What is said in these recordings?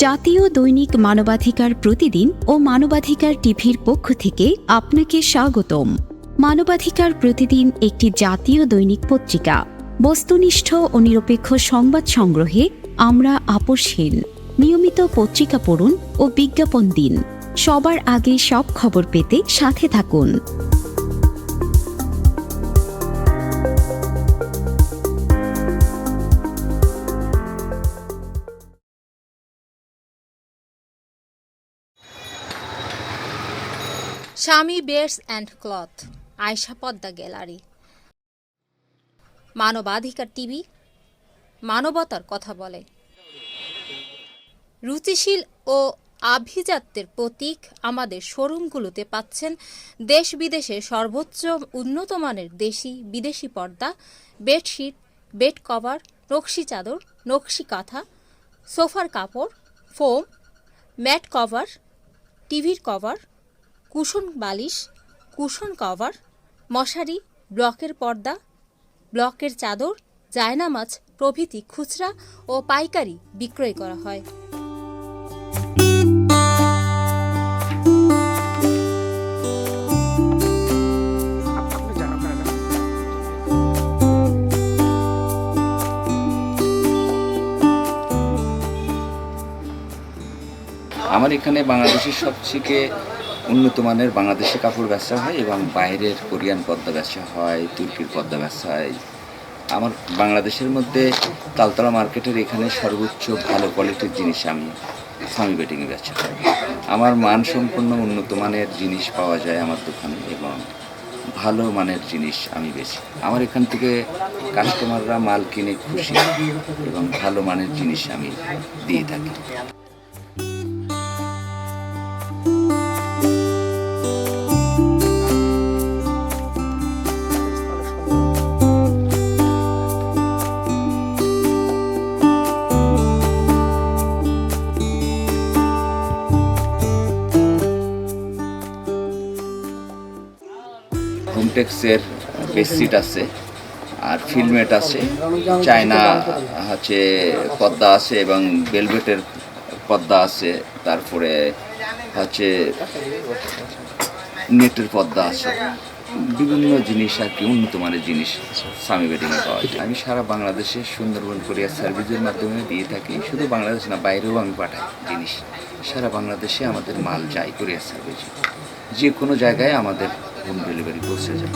জাতীয় দৈনিক মানবাধিকার প্রতিদিন ও মানবাধিকার টিভির পক্ষ থেকে আপনাকে স্বাগতম। মানবাধিকার প্রতিদিন একটি জাতীয় দৈনিক পত্রিকা। বস্তুনিষ্ঠ ও নিরপেক্ষ সংবাদ সংগ্রহে আমরা আপোষহীন। নিয়মিত পত্রিকা পড়ুন ও বিজ্ঞাপন দিন। সবার আগে সব খবর পেতে সাথে থাকুন। স্বামী Beers and cloth, Ayesha Padma gallery. মানবাধিকার টিভি মানবতার কথা বলে। রুচিশীল ও আভিজাত্যের প্রতীক আমাদের শোরুমগুলোতে পাচ্ছেন দেশ বিদেশের সর্বোচ্চ উন্নত মানের দেশি বিদেশি পর্দা, বেডশিট, বেড কভার, নকশি চাদর, নকশি কাঁথা, সোফার কাপড়, ফোম, ম্যাট কভার, টিভির কভার, কুশন বালিশ, কুশন কভার, মশারি, ব্লকের পর্দা, ব্লকের চাদর, জায়নামাজ প্রভৃতি খুচরা ও পাইকারি বিক্রয় করা হয়। আমার এখানে বাংলাদেশের সবথেকে উন্নত মানের বাংলাদেশি কাপড় ব্যবসা হয় এবং বাইরের কোরিয়ান পদ্মা ব্যবসা হয়, তুর্কির পদ্মা ব্যবসা হয়। আমার বাংলাদেশের মধ্যে তালতলা মার্কেটের এখানে সর্বোচ্চ ভালো কোয়ালিটির জিনিস আমি স্বামী বেডিংয়ে ব্যবসা করি। আমার মানসম্পন্ন উন্নত মানের জিনিস পাওয়া যায় আমার দোকানে এবং ভালো মানের জিনিস আমি বেশি। আমার এখান থেকে কাস্টমাররা মাল কিনে খুশি এবং ভালো মানের জিনিস আমি দিয়ে থাকি। হোমটেক্সের বেডশিট আছে, আর ফিলমেট আছে, চায়না পর্দা আছে এবং ভেলভেটের পর্দা আছে, তারপরে নেটের পর্দা আছে। বিভিন্ন জিনিস আর কি উন্নত মানের জিনিস স্বামী বেডিংয়ে পাওয়া যায়। আমি সারা বাংলাদেশে সুন্দরবন কোরিয়ার সার্ভিসের মাধ্যমে দিয়ে থাকি। শুধু বাংলাদেশ না, বাইরেও আমি পাঠাই জিনিস। সারা বাংলাদেশে আমাদের মাল যায় কোরিয়ার সার্ভিসে, যে কোনো জায়গায় আমাদের হোম ডেলিভারি পৌঁছে যায়।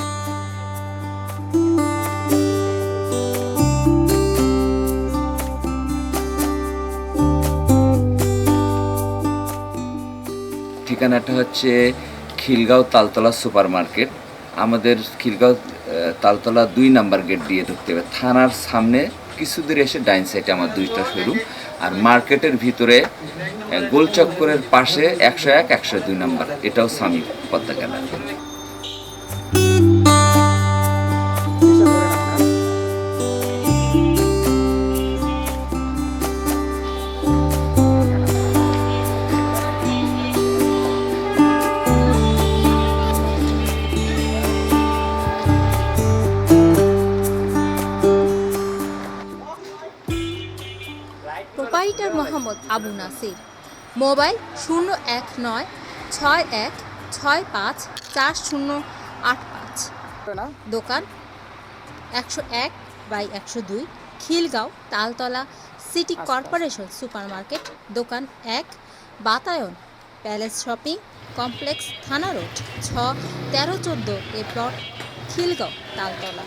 ঠিকানাটা হচ্ছে খিলগাঁও তালতলা সুপার মার্কেট। আমাদের খিলগাঁও তালতলা ২ নাম্বার গেট দিয়ে ঢুকতে হবে। থানার সামনে কিছু দূরে এসে ডাইন সাইডে আমার 2টা শোরুম, আর মার্কেটের ভিতরে গোলচক্করের পাশে 101, 102 নাম্বার, এটাও স্বামী Padma gallery. Proprietor Mohammad Abu Nasir. Mobile 01961654085। দোকান 101/102, Khilgaon Taltala city corporation super market, দোকান 1, বাতায়ন প্যালেস শপিং কমপ্লেক্স, থানা রোড 6, 13-14 এ প্লট, খিলগাঁও তালতলা।